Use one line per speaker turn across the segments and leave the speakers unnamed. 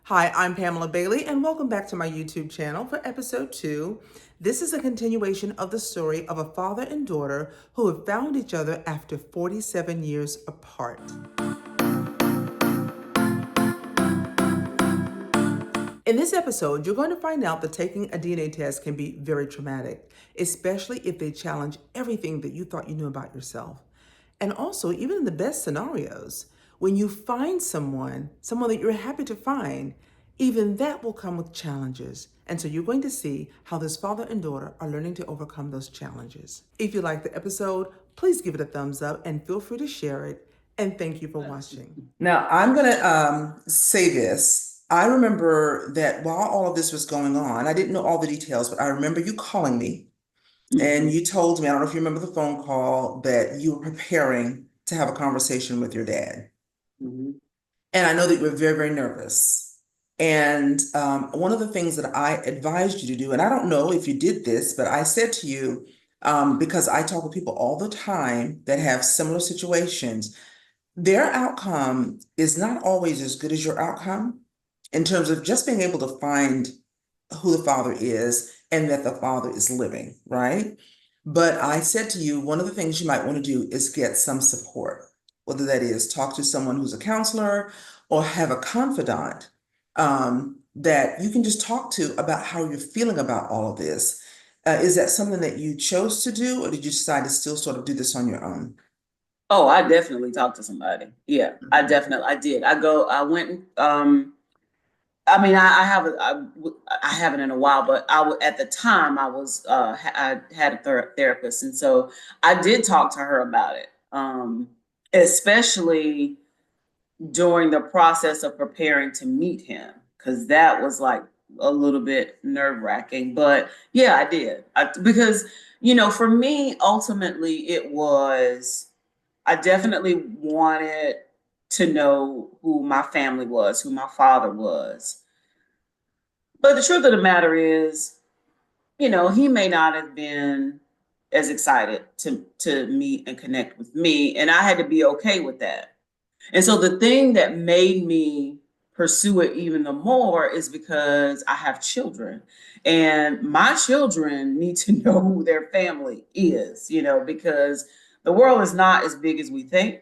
Hi, I'm Pamela Bailey, and welcome back to my YouTube channel for episode 2. This is a continuation of the story of a father and daughter who have found each other after 47 years apart. In this episode, you're going to find out that taking a DNA test can be very traumatic, especially if they challenge everything that you thought you knew about yourself. And also, even in the best scenarios, when you find someone that you're happy to find, even that will come with challenges. And so you're going to see how this father and daughter are learning to overcome those challenges. If you like the episode, please give it a thumbs up and feel free to share it. And thank you for watching. Now, I'm going to say this. I remember that while all of this was going on, I didn't know all the details, but I remember you calling me and you told me, I don't know if you remember the phone call, that you were preparing to have a conversation with your dad. And I know that you were very, very nervous. And one of the things that I advised you to do, and I don't know if you did this, but I said to you, because I talk with people all the time that have similar situations, their outcome is not always as good as your outcome in terms of just being able to find who the father is and that the father is living, right? But I said to you, one of the things you might want to do is get some support, whether that is talk to someone who's a counselor or have a confidant that you can just talk to about how you're feeling about all of this. Is that something that you chose to do, or did you decide to still sort of do this on your own?
Oh, I definitely talked to somebody. Yeah, I did. I went, I mean, I haven't in a while, but at the time I had a therapist. And so I did talk to her about it. Especially during the process of preparing to meet him, because that was like a little bit nerve-wracking. But yeah, I did. Because, for me, ultimately, I definitely wanted to know who my family was, who my father was. But the truth of the matter is, he may not have been as excited to meet and connect with me, and I had to be okay with that. And so the thing that made me pursue it even the more is because I have children, and my children need to know who their family is, because the world is not as big as we think,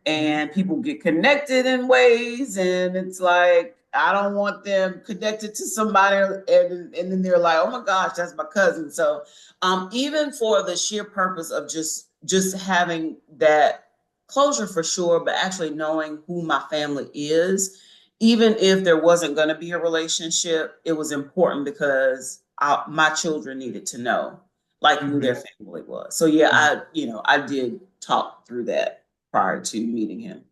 and people get connected in ways, and it's like, I don't want them connected to somebody, and then they're like, oh my gosh, that's my cousin. So even for the sheer purpose of just having that closure, for sure, but actually knowing who my family is, even if there wasn't going to be a relationship, it was important because my children needed to know, like, who their family was. So yeah, I did talk through that prior to meeting him.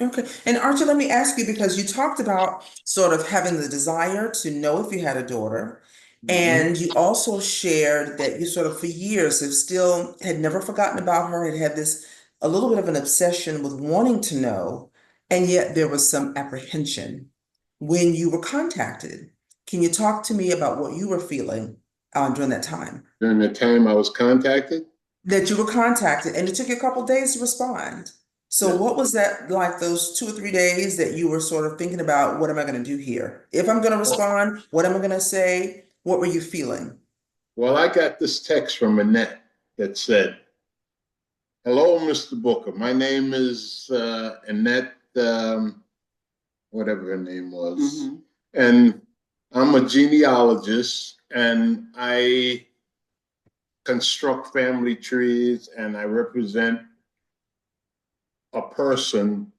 Okay. And Archie, let me ask you, because you talked about sort of having the desire to know if you had a daughter, and you also shared that you sort of for years have still had never forgotten about her, had this a little bit of an obsession with wanting to know, and yet there was some apprehension when you were contacted. Can you talk to me about what you were feeling during that time?
During the time I was contacted?
That you were contacted, and it took you a couple days to respond. So
Yeah.
what was that like, those 2 or 3 days that you were sort of thinking about, what am I going to do here? If I'm going to respond, what am I going to say? What were you feeling?
Well, I got this text from Annette that said, hello, Mr. Booker. My name is Annette, whatever her name was. And I'm a genealogist, and I construct family trees, and I represent a person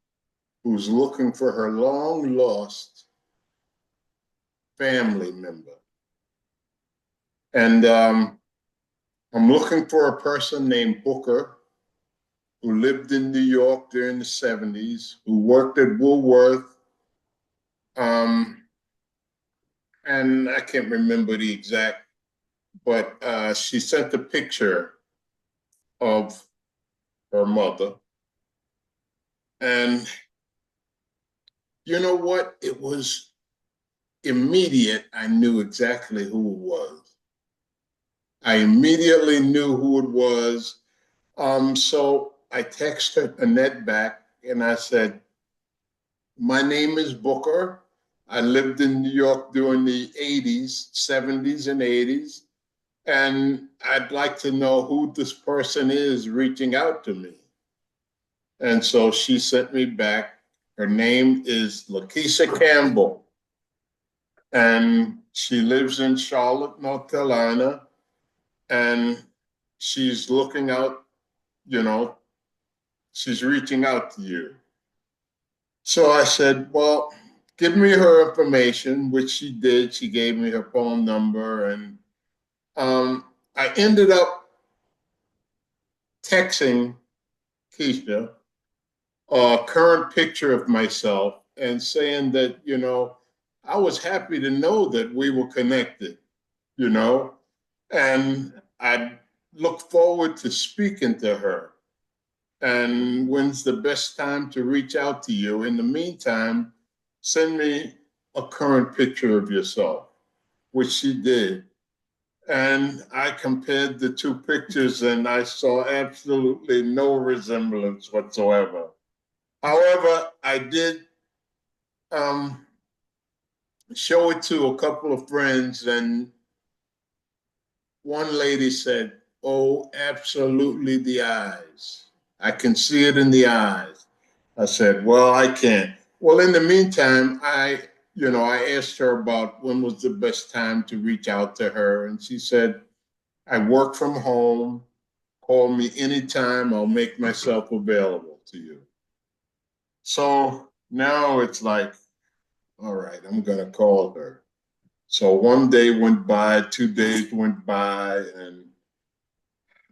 who's looking for her long lost family member. And I'm looking for a person named Booker who lived in New York during the 70s, who worked at Woolworth. And I can't remember the exact, but she sent a picture of her mother. And you know what? It was immediate. I knew exactly who it was. I immediately knew who it was. So I texted Annette back and I said, my name is Booker. I lived in New York during the 80s, 70s, and 80s, and I'd like to know who this person is reaching out to me. And so she sent me back. Her name is Lakeisha Campbell, and she lives in Charlotte, North Carolina, and she's looking out, you know, she's reaching out to you. So I said, well, give me her information, which she did. She gave me her phone number, and I ended up texting Keisha a current picture of myself and saying that, I was happy to know that we were connected, you know, and I look forward to speaking to her. And when's the best time to reach out to you? In the meantime, send me a current picture of yourself, which she did. And I compared the two pictures and I saw absolutely no resemblance whatsoever. However, I did um, show it to a couple of friends, and one lady said, "Oh, absolutely the eyes. I can see it in the eyes." I said, "Well, I can't." Well, in the meantime, I asked her about when was the best time to reach out to her, and she said, "I work from home. Call me anytime. I'll make myself available to you." So now it's like, all right, I'm gonna call her. So one day went by, 2 days went by, and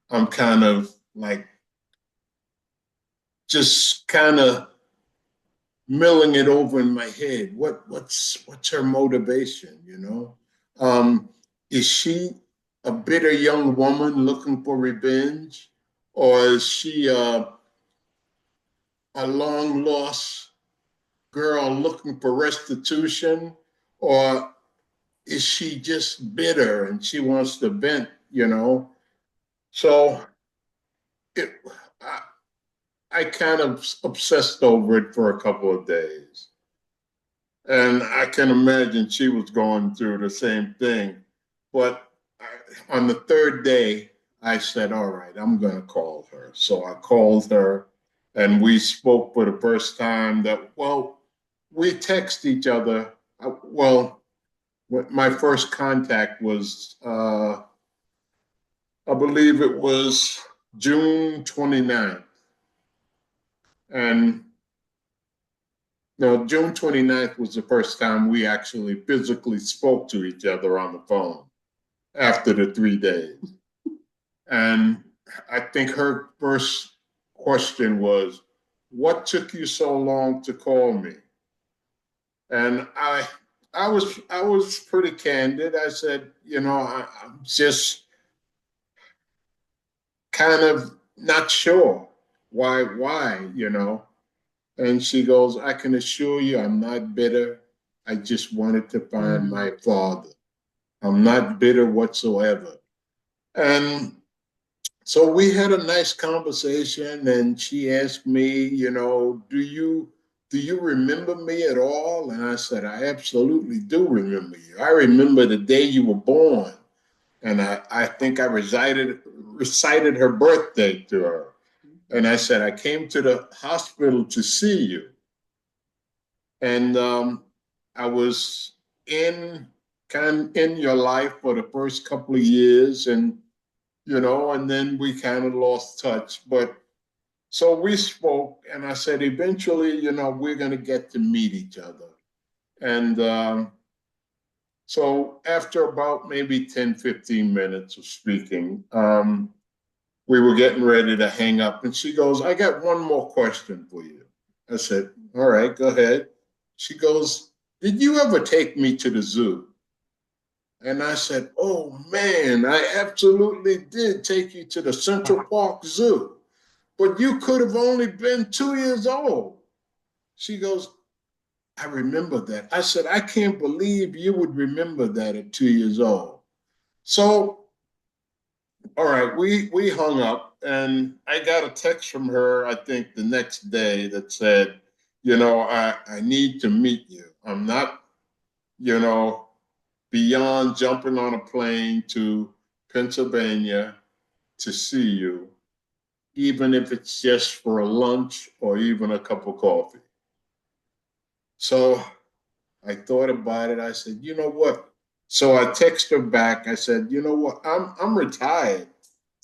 I'm kind of like just kind of milling it over in my head. What's her motivation? Is she a bitter young woman looking for revenge, or is she a long lost girl looking for restitution, or is she just bitter and she wants to vent? So it, I, I kind of obsessed over it for a couple of days. And I can imagine she was going through the same thing. But on the third day, I said, all right, I'm going to call her. So I called her and we spoke for the first time we text each other. My first contact was, I believe it was June 29th. And no, June 29th was the first time we actually physically spoke to each other on the phone after the 3 days. And I think her first question was, what took you so long to call me? And I was pretty candid. I said, I'm just kind of not sure why. And she goes, I can assure you I'm not bitter. I just wanted to find my father. I'm not bitter whatsoever. And so we had a nice conversation and she asked me, do you remember me at all? And I said, I absolutely do remember you. I remember the day you were born. And I think I recited her birthday to her. And I said, I came to the hospital to see you. And I was in your life for the first couple of years, and then we kind of lost touch. But so we spoke, and I said, eventually, we're going to get to meet each other. And so after about maybe 10, 15 minutes of speaking, we were getting ready to hang up. And she goes, I got one more question for you. I said, all right, go ahead. She goes, did you ever take me to the zoo? And I said, oh man, I absolutely did take you to the Central Park Zoo, but you could have only been 2 years old. She goes, I remember that. I said, I can't believe you would remember that at 2 years old. So, all right, we hung up and I got a text from her, I think the next day that said, I need to meet you. I'm not you know, beyond jumping on a plane to Pennsylvania to see you, even if it's just for a lunch or even a cup of coffee. So I thought about it. I said, you know what? So I texted her back. I said, you know what? I'm retired.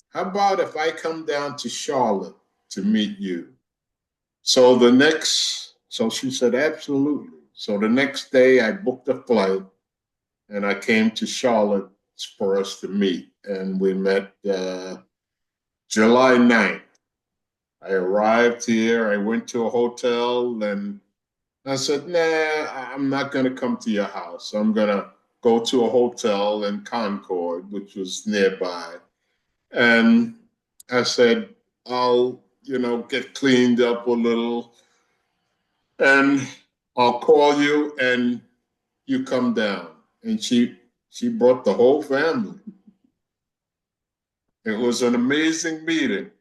How about if I come down to Charlotte to meet you? So she said, absolutely. So the next day I booked a flight and I came to Charlotte for us to meet. And we met July 9th. I arrived here. I went to a hotel and I said, nah, I'm not going to come to your house. I'm going to go to a hotel in Concord, which was nearby. And I said, I'll, get cleaned up a little and I'll call you and you come down. And she brought the whole family. It was an amazing meeting.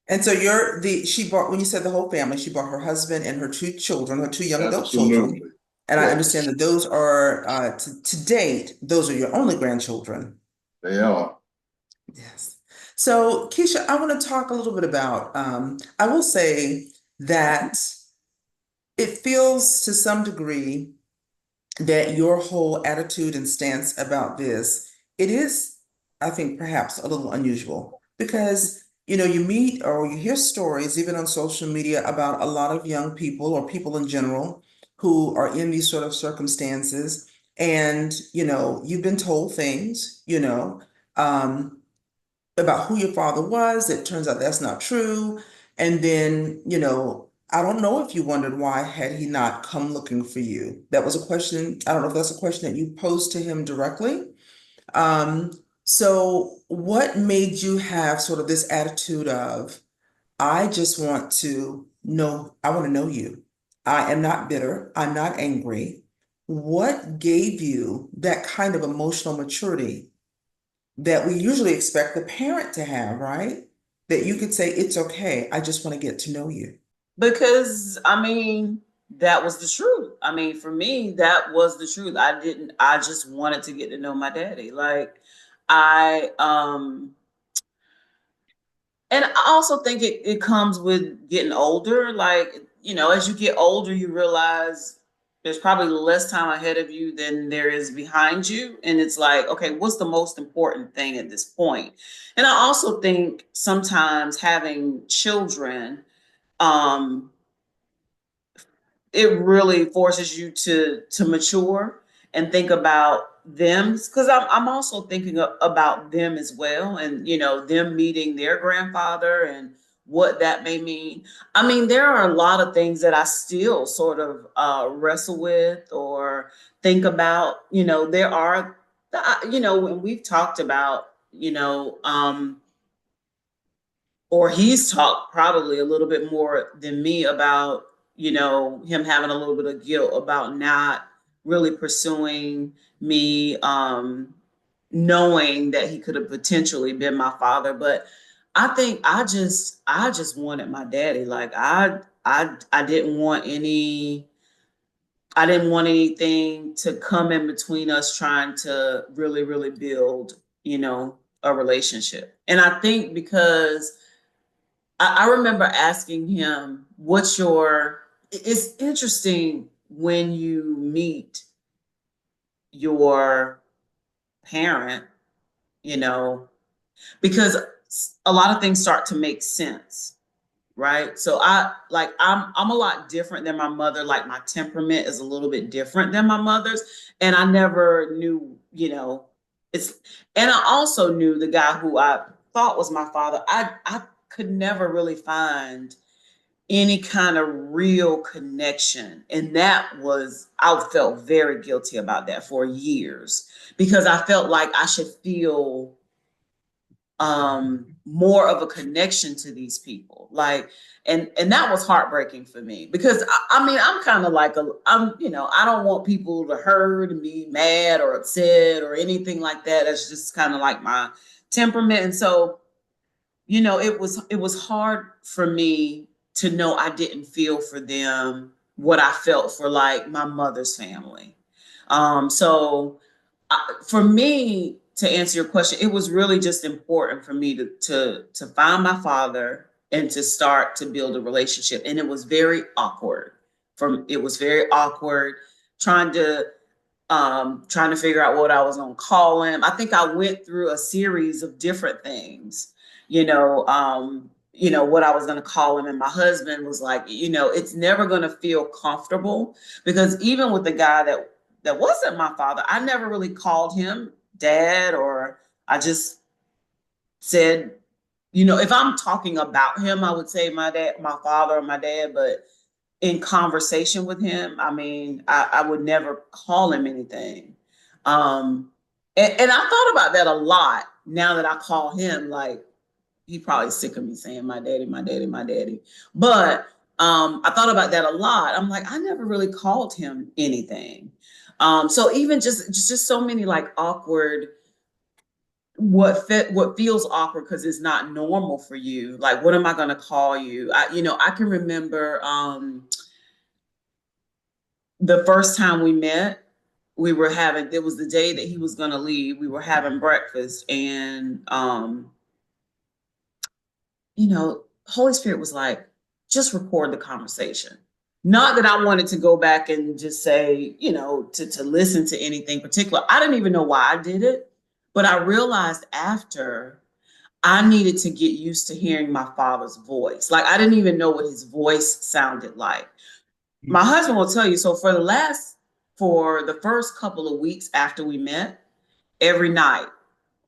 And so she brought, when you said the whole family, she brought her husband and her two children, her two young adult children.
Absolutely.
And I
Yes,
understand that those are, to date, those are your only grandchildren.
they are.
Yes. So, Keisha, I want to talk a little bit about, I will say that it feels to some degree that your whole attitude and stance about this, it is, I think, perhaps a little unusual because, you meet or you hear stories, even on social media, about a lot of young people or people in general who are in these sort of circumstances. And, you've been told things, um, about who your father was. It turns out that's not true. And then, I don't know if you wondered why had he not come looking for you. That was a question. I don't know if that's a question that you posed to him directly. Um, so what made you have sort of this attitude of, I just want to know, I want to know you. I am not bitter. I'm not angry. What gave you that kind of emotional maturity that we usually expect the parent to have, right? That you could say, it's okay, I just want to get to know you.
Because that was the truth. For me, that was the truth. I just wanted to get to know my daddy. Like I and I also think it comes with getting older. Like, as you get older, you realize there's probably less time ahead of you than there is behind you. And it's like, okay, what's the most important thing at this point? And I also think sometimes having children, um, it really forces you to mature and think about them, because I'm also thinking about them as well, and them meeting their grandfather and what that may mean. There are a lot of things that I still sort of wrestle with or think about. There are when we've talked about, or he's talked probably a little bit more than me about, him having a little bit of guilt about not really pursuing me, knowing that he could have potentially been my father. But I think I just wanted my daddy. Like I didn't want anything to come in between us trying to really, really build, a relationship. And I think because I remember asking him, it's interesting when you meet your parent, you know, because a lot of things start to make sense, right? So I'm a lot different than my mother. Like my temperament is a little bit different than my mother's. And I never knew, it's and I also knew the guy who I thought was my father. I could never really find any kind of real connection. And I felt very guilty about that for years because I felt like I should feel more of a connection to these people. Like, and that was heartbreaking for me because I'm kind of like I don't want people to hurt and be mad or upset or anything like that. That's just kind of like my temperament. And so it was hard for me to know I didn't feel for them what I felt for like my mother's family. So for me, to answer your question, it was really just important for me to find my father and to start to build a relationship. And it was very awkward. It was very awkward trying to figure out what I was gonna call him. I think I went through a series of different things, what I was gonna call him. And my husband was like, it's never gonna feel comfortable, because even with the guy that wasn't my father, I never really called him dad, or I just said, if I'm talking about him, I would say my dad, my father, or my dad, but in conversation with him, I mean, I would never call him anything. And I thought about that a lot now that I call him, like, he probably sick of me saying my daddy, my daddy, my daddy. But I thought about that a lot. I'm like, I never really called him anything. So even just so many like awkward, what feels awkward because it's not normal for you. Like, what am I gonna call you? I can remember the first time we met, it was the day that he was going to leave. We were having breakfast, and Holy Spirit was like, just record the conversation. Not that I wanted to go back and just say, to listen to anything particular. I didn't even know why I did it, but I realized after, I needed to get used to hearing my father's voice. Like, I didn't even know what his voice sounded like. My husband will tell you, so for the first couple of weeks after we met, every night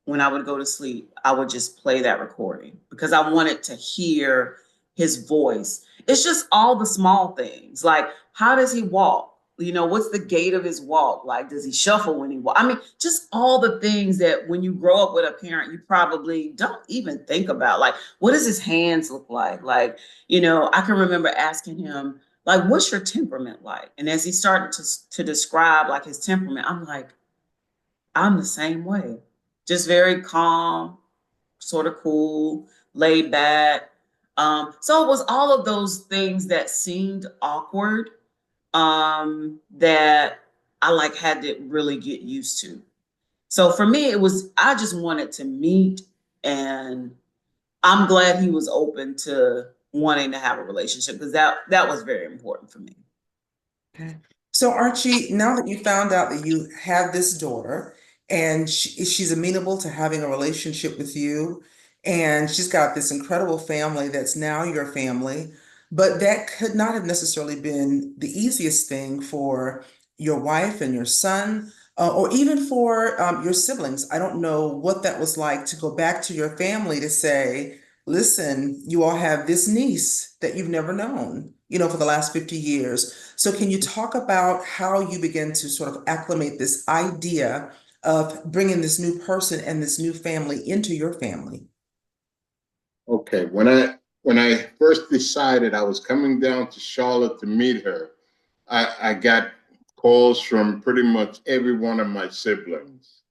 when I would go to sleep, I would just play that recording because I wanted to hear his voice. It's just all the small things. Like, how does he walk? What's the gait of his walk? Like, does he shuffle when he walks? I mean, just all the things that when you grow up with a parent, you probably don't even think about. Like, what does his hands look like? Like, I can remember asking him, like, what's your temperament like? And as he started to describe like his temperament, I'm like, I'm the same way. Just very calm, sort of cool, laid back. So it was all of those things that seemed awkward, that I like had to really get used to. So for me, I just wanted to meet, and I'm glad he was open to wanting to have a relationship, because that was very important for me.
Okay. So Archie, now that you found out that you have this daughter and she's amenable to having a relationship with you, and she's got this incredible family that's now your family, but that could not have necessarily been the easiest thing for your wife and your son, or even for your siblings. I don't know what that was like to go back to your family to say, listen, you all have this niece that you've never known, for the last 50 years. So can you talk about how you begin to sort of acclimate this idea of bringing this new person and this new family into your family?
Okay, when I first decided I was coming down to Charlotte to meet her, I got calls from pretty much every one of my siblings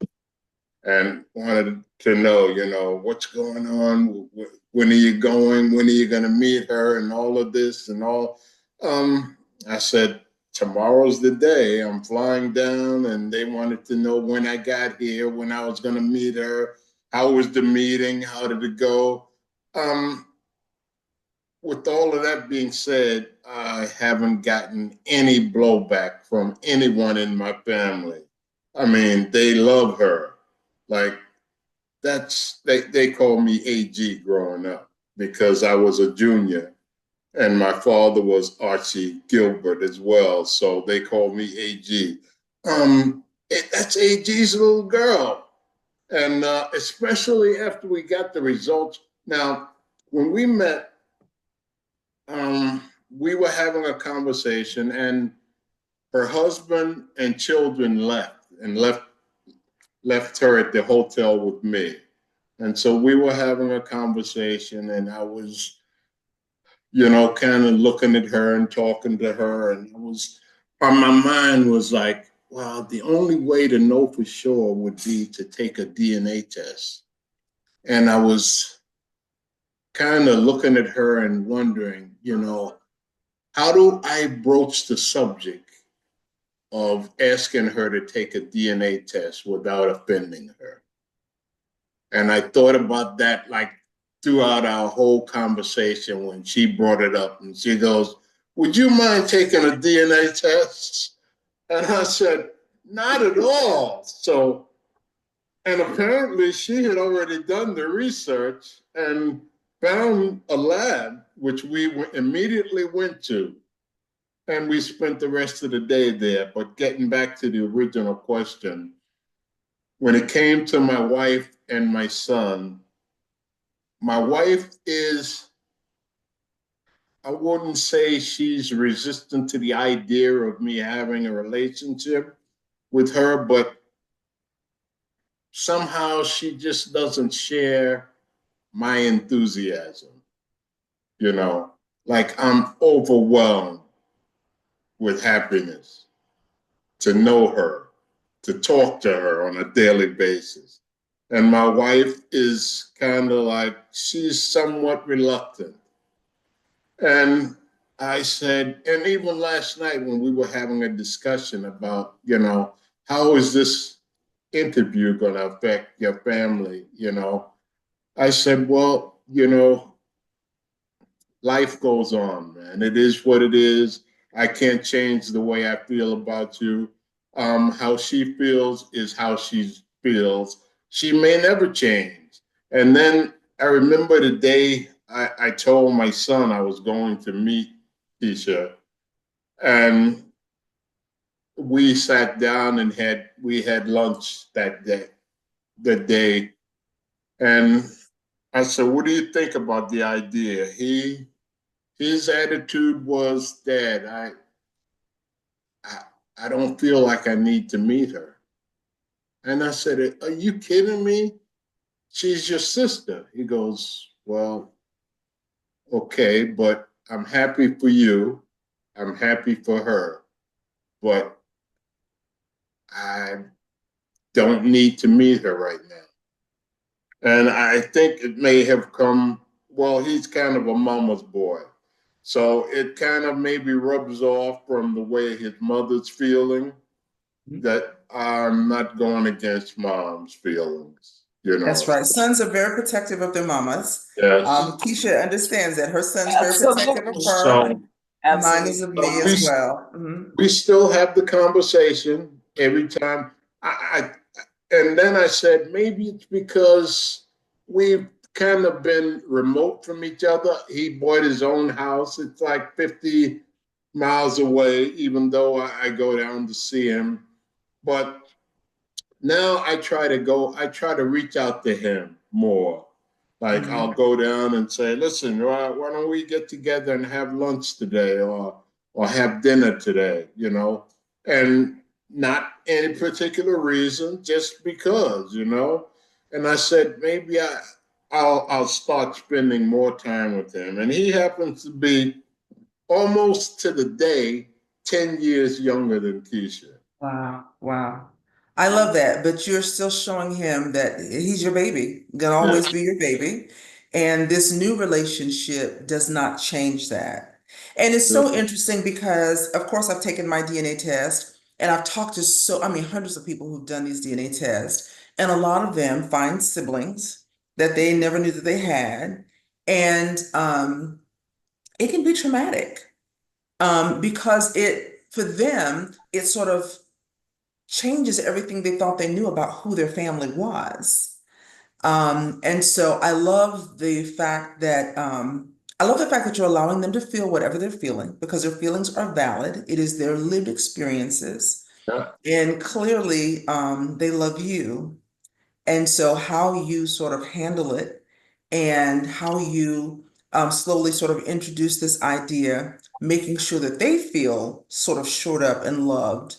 and wanted to know, what's going on? When are you going? When are you going to meet her? And all of this and all. I said, tomorrow's the day. I'm flying down, and they wanted to know when I got here, when I was going to meet her. How was the meeting? How did it go? Um, with all of that being said, I haven't gotten any blowback from anyone in my family. I mean, they love her. Like, they called me AG growing up because I was a junior, and my father was Archie Gilbert as well, so they called me AG. That's AG's little girl, and especially after we got the results. Now, when we met, we were having a conversation, and her husband and children left her at the hotel with me. And so we were having a conversation, and I was, kind of looking at her and talking to her. And on my mind was like, well, the only way to know for sure would be to take a DNA test. And I was kind of looking at her and wondering, how do I broach the subject of asking her to take a DNA test without offending her? And I thought about that like throughout our whole conversation when she brought it up and she goes, would you mind taking a DNA test? And I said, not at all. So, and apparently she had already done the research and found a lab, which we immediately went to. And we spent the rest of the day there. But getting back to the original question, when it came to my wife and my wife is, I wouldn't say she's resistant to the idea of me having a relationship with her, but somehow she just doesn't share my enthusiasm. You know, like I'm overwhelmed with happiness to know her, to talk to her on a daily basis. And my wife is kind of like, she's somewhat reluctant. And I said, and even last night when we were having a discussion about, how is this interview going to affect your family? I said, well, life goes on, man. It is what it is. I can't change the way I feel about you. How she feels is how she feels. She may never change. And then I remember the day I told my son I was going to meet Keisha, and we sat down and we had lunch that day. And I said, what do you think about the idea? His attitude was, Dad, I, I don't feel like I need to meet her. And I said, are you kidding me? She's your sister. He goes, well, okay, but I'm happy for you. I'm happy for her, but I don't need to meet her right now. And I think it may have come, well, he's kind of a mama's boy. So it kind of maybe rubs off from the way his mother's feeling, that I'm not going against mom's feelings,
That's right. Sons are very protective of their mamas.
Yes.
Keisha understands that her son's very protective of
Absolutely.
her.
So
Mine is of me
we,
as well. Mhm.
we still have the conversation every time. And then I said, maybe it's because we've kind of been remote from each other. He bought his own house. It's like 50 miles away, even though I go down to see him. But now I try to reach out to him more. Like I'll go down and say, listen, why don't we get together and have lunch today or have dinner today, And not any particular reason, just because. And I said, maybe I'll start spending more time with him. And he happens to be almost to the day 10 years younger than Keisha.
Wow, wow. I love that, but you're still showing him that he's your baby, gonna always be your baby. And this new relationship does not change that. And it's so interesting because, of course, I've taken my DNA test and I've talked to hundreds of people who've done these DNA tests, and a lot of them find siblings that they never knew that they had. And it can be traumatic because for them, it sort of changes everything they thought they knew about who their family was. And so I love the fact that you're allowing them to feel whatever they're feeling because their feelings are valid. It is their lived experiences.
Yeah.
And clearly, they love you. And so how you sort of handle it and how you slowly sort of introduce this idea, making sure that they feel sort of shored up and loved,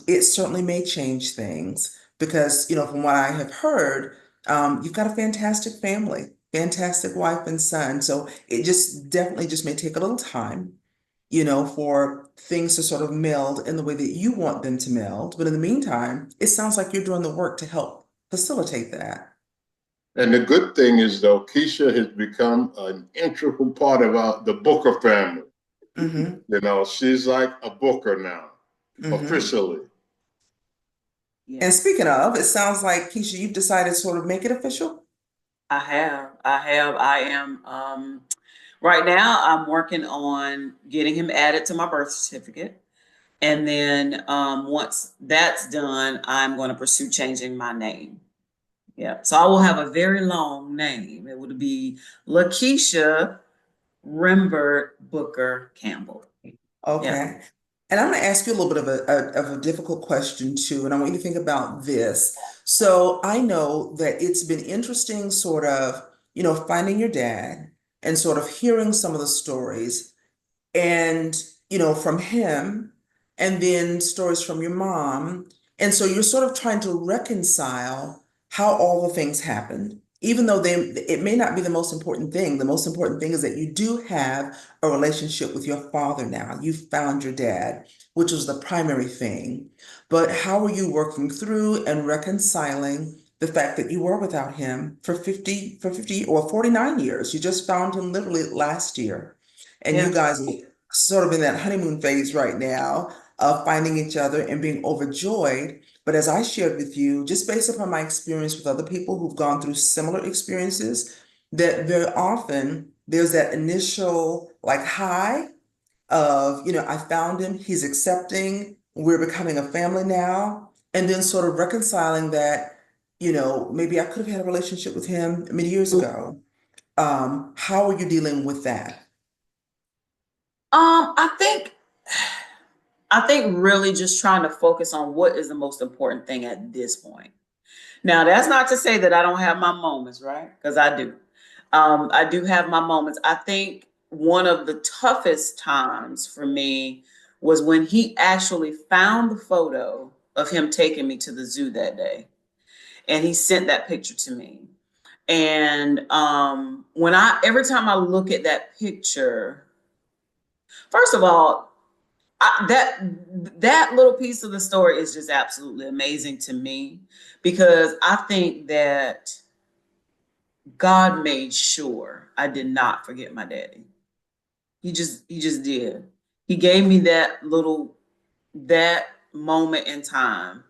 it certainly may change things because, from what I have heard, you've got a fantastic family, fantastic wife and son. So it just definitely just may take a little time, for things to sort of meld in the way that you want them to meld. But in the meantime, it sounds like you're doing the work to help facilitate that.
And the good thing is, though, Keisha has become an integral part of the Booker family.
Mm-hmm.
You know, she's like a booker now,
Mm-hmm.
officially.
And
Yes,
speaking of, it sounds like Keisha, you've decided to sort of make it official.
I am, right now I'm working on getting him added to my birth certificate. And then, once that's done, I'm going to pursue changing my name. Yeah. So I will have a very long name. It would be Lakeisha Rimbert Booker Campbell. Yeah.
Okay. And I'm going to ask you a little bit of a difficult question too, and I want you to think about this. So I know that it's been interesting, sort of, finding your dad and sort of hearing some of the stories and from him, and then stories from your mom. And so you're sort of trying to reconcile how all the things happened, even though it may not be the most important thing. The most important thing is that you do have a relationship with your father now. You found your dad, which was the primary thing. But how are you working through and reconciling the fact that you were without him for 50 or 49 years? You just found him literally last year. And you
Yeah.
guys are sort of in that honeymoon phase right now of finding each other and being overjoyed. But as I shared with you, just based upon my experience with other people who've gone through similar experiences, that very often there's that initial like high of, I found him, he's accepting, we're becoming a family now, and then sort of reconciling that, maybe I could have had a relationship with him many years ago. How are you dealing with that?
I think really just trying to focus on what is the most important thing at this point. Now, that's not to say that I don't have my moments, right? Because I do. I do have my moments. I think one of the toughest times for me was when he actually found the photo of him taking me to the zoo that day, and he sent that picture to me. And when every time I look at that picture, first of all, that little piece of the story is just absolutely amazing to me, because I think that God made sure I did not forget my daddy. He just did. He gave me that moment in time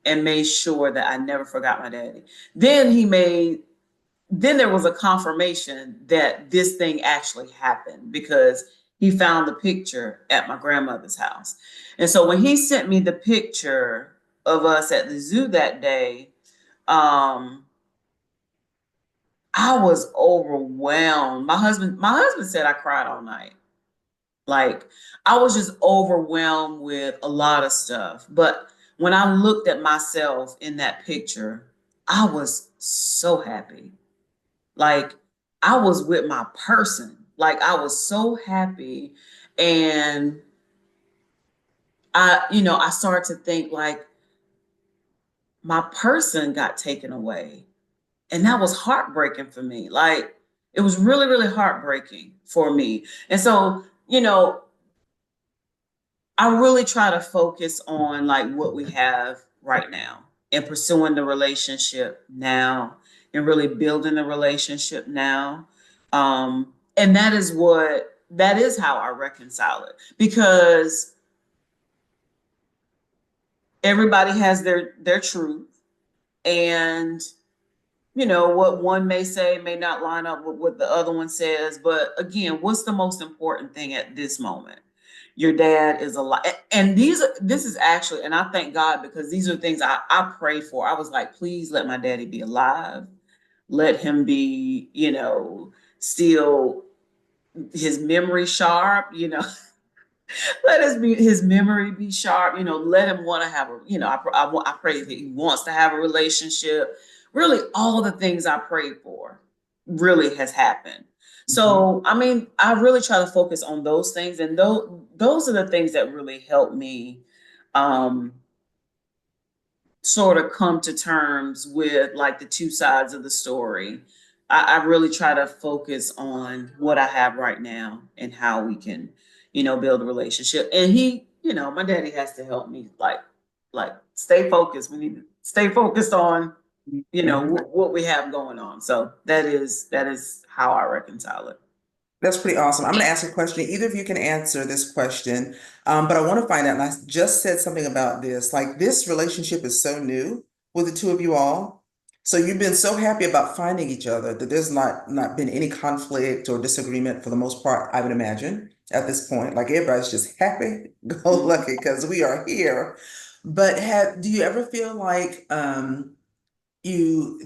and made sure that I never forgot my daddy. Then there was a confirmation that this thing actually happened, because he found the picture at my grandmother's house. And so when he sent me the picture of us at the zoo that day, um, I was overwhelmed. My husband said I cried all night. Like, I was just overwhelmed with a lot of stuff. But when I looked at myself in that picture, I was so happy. Like, I was with my person. Like, I was so happy. And I started to think like my person got taken away. And that was heartbreaking for me. Like, it was really, really heartbreaking for me. And so, I really try to focus on like what we have right now and pursuing the relationship now and really building the relationship now. And that is how I reconcile it, because everybody has their truth, and what one may say may not line up with what the other one says. But again, what's the most important thing at this moment? Your dad is alive. And this is actually, and I thank God, because these are things I prayed for. I was like, please let my daddy be alive. Let him be, still his memory sharp, let his memory be sharp. Let him want to have I pray that he wants to have a relationship. Really, all the things I prayed for really has happened.
Mhm.
So, I mean, I really try to focus on those things, and those are the things that really help me um, sort of come to terms with like the two sides of the story. I really try to focus on what I have right now and how we can, build a relationship. And my daddy has to help me like stay focused. We need to stay focused on,
Mhm.
what we have going on. So that is how I reconcile it.
That's pretty awesome. I'm going to ask a question. Either of you can answer this question, but I want to find out. And I just said something about this. Like this relationship is so new with the two of you all. So you've been so happy about finding each other that there's not been any conflict or disagreement for the most part, I would imagine, at this point. Like everybody's just happy, go lucky, because we are here. But do you ever feel like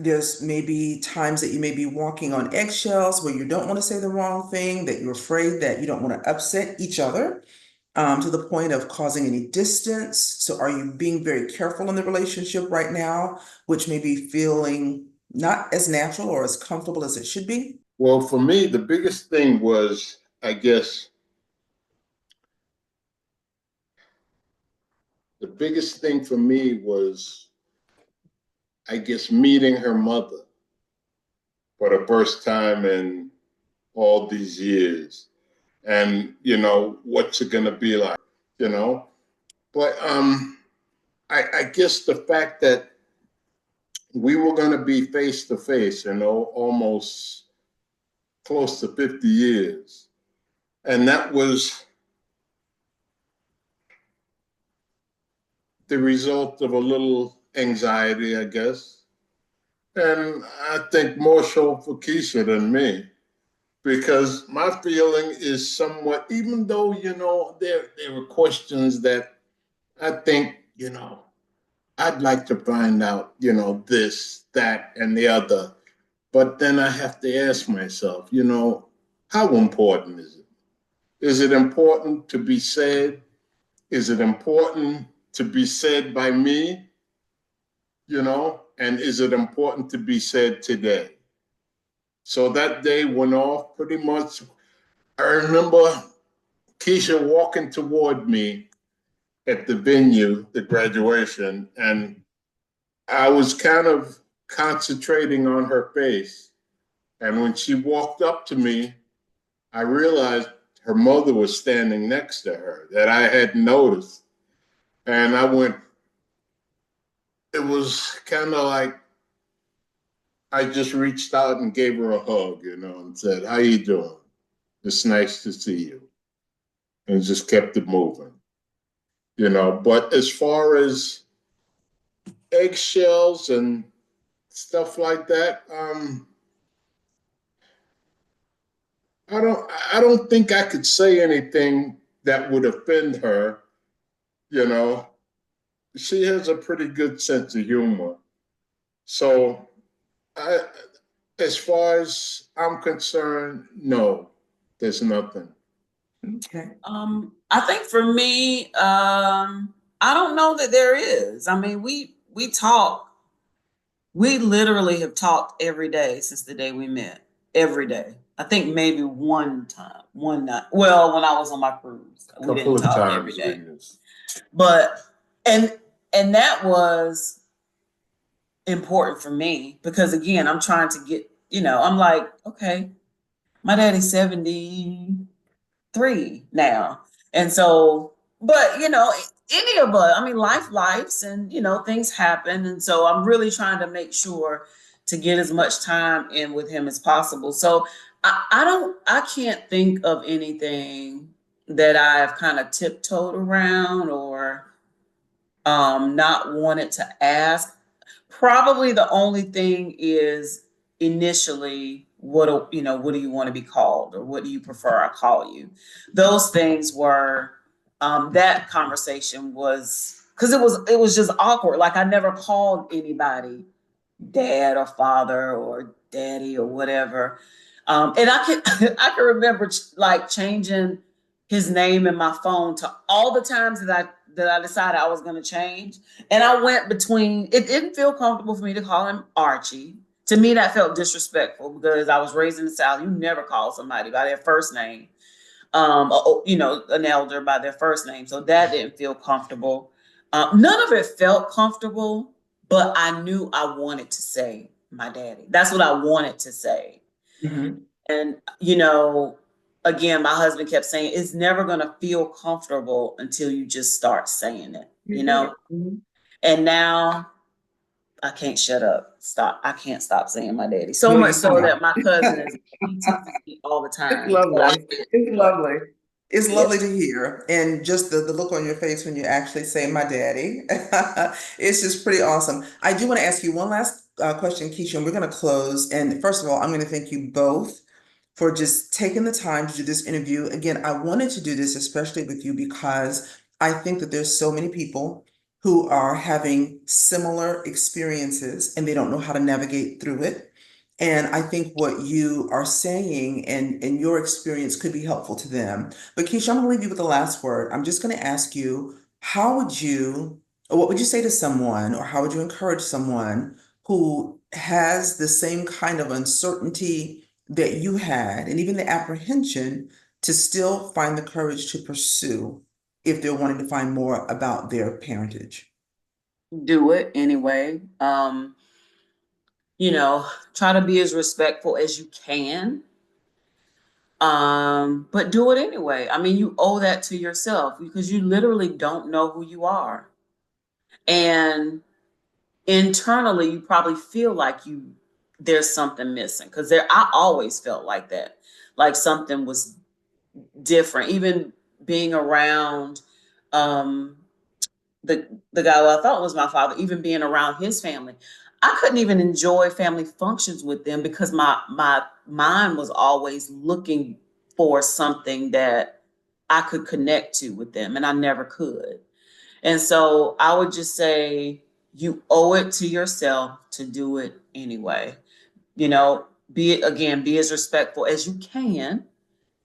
there's maybe times that you may be walking on eggshells where you don't want to say the wrong thing, that you're afraid that you don't want to upset each other, to the point of causing any distance? So are you being very careful in the relationship right now, which may be feeling not as natural or as comfortable as it should be?
Well, for me, the biggest thing was, I guess, the biggest thing for me was, I guess, meeting her mother for the first time in all these years. And, what's it going to be like, you know? But I guess the fact that we were going to be face to face, almost close to 50 years. And that was the result of a little anxiety, I guess. And I think more so for Keisha than me, because my feeling is somewhat, even though, there were questions that I think, I'd like to find out, this, that, and the other. But then I have to ask myself, how important is it? Is it important to be said? Is it important to be said by me? And is it important to be said today? So that day went off pretty much. I remember Keisha walking toward me at the venue, the graduation, and I was kind of concentrating on her face. And when she walked up to me, I realized her mother was standing next to her that I hadn't noticed. And it was kind of like I just reached out and gave her a hug, and said, "How you doing? It's nice to see you." And just kept it moving, But as far as eggshells and stuff like that, I don't think I could say anything that would offend her, you know. She has a pretty good sense of humor. So I, as far as I'm concerned, no, there's nothing.
Okay.
I think for me, I don't know that there is. I mean, we talk. We literally have talked every day since the day we met. Every day. I think maybe one time, one night. Well, when I was on my cruise, we didn't talk every day. But and that was important for me because again, I'm trying to get, I'm like, okay, my daddy's 73 now. And so, but any of us, I mean, lives and things happen. And so I'm really trying to make sure to get as much time in with him as possible. So I can't think of anything that I've kind of tiptoed around or not wanted to ask. Probably the only thing is initially what do you want to be called or what do you prefer I call you? Those things were that conversation was because it was just awkward. Like I never called anybody dad or father or daddy or whatever. And I can I can remember like changing his name in my phone to all the times that I decided I was going to change. And I went between. It didn't feel comfortable for me to call him Archie. To me, that felt disrespectful because I was raised in the South. You never call somebody by their first name. An elder by their first name. So that didn't feel comfortable. None of it felt comfortable, but I knew I wanted to say my daddy. That's what I wanted to say.
Mhm.
And, again, my husband kept saying, it's never going to feel comfortable until you just start saying it,
Mhm.
And now I can't shut up. Stop. I can't stop saying my daddy. So
No,
much
you
so
can't.
that my cousin he teases me all the
It's
time.
lovely. It's lovely. It's
Yeah.
lovely to hear. And just the look on your face when you actually say my daddy. It's just pretty awesome. I do want to ask you one last question, Keisha, and we're going to close. And first of all, I'm going to thank you both for just taking the time to do this interview. Again, I wanted to do this especially with you because I think that there's so many people who are having similar experiences and they don't know how to navigate through it. And I think what you are saying and your experience could be helpful to them. But Keisha, I'm going to leave you with the last word. I'm just going to ask you, how would you, or what would you say to someone, or how would you encourage someone who has the same kind of uncertainty that you had, and even the apprehension to still find the courage to pursue if they're wanting to find more about their parentage?
Do it anyway. Try to be as respectful as you can. But do it anyway. I mean, you owe that to yourself because you literally don't know who you are. And internally you probably feel like there's something missing because I always felt like that, like something was different. Even being around um the guy who I thought was my father, even being around his family, I couldn't even enjoy family functions with them because my mind was always looking for something that I could connect to with them, and I never could. And so I would just say you owe it to yourself to do it anyway. Be as respectful as you can,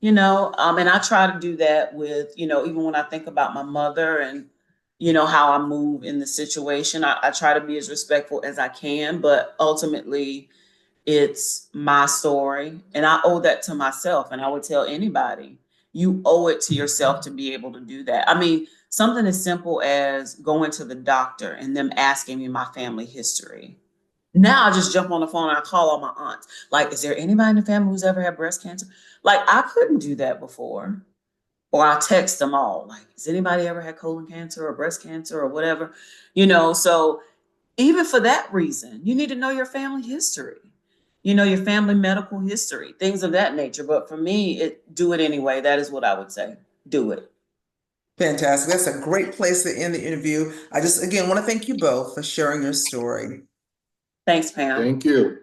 and I try to do that with, even when I think about my mother and, how I move in the situation, I try to be as respectful as I can, but ultimately it's my story and I owe that to myself. And I would tell anybody, you owe it to yourself to be able to do that. I mean, something as simple as going to the doctor and them asking me my family history. Now I just jump on the phone and I call all my aunts. Like, is there anybody in the family who's ever had breast cancer? Like, I couldn't do that before. Or I'll text them all. Like, has anybody ever had colon cancer or breast cancer or whatever? So even for that reason, you need to know your family history, your family medical history, things of that nature. But for me, do it anyway. That is what I would say. Do it.
Fantastic. That's a great place to end the interview. I just, again, want to thank you both for sharing your story.
Thanks, Pam.
Thank you.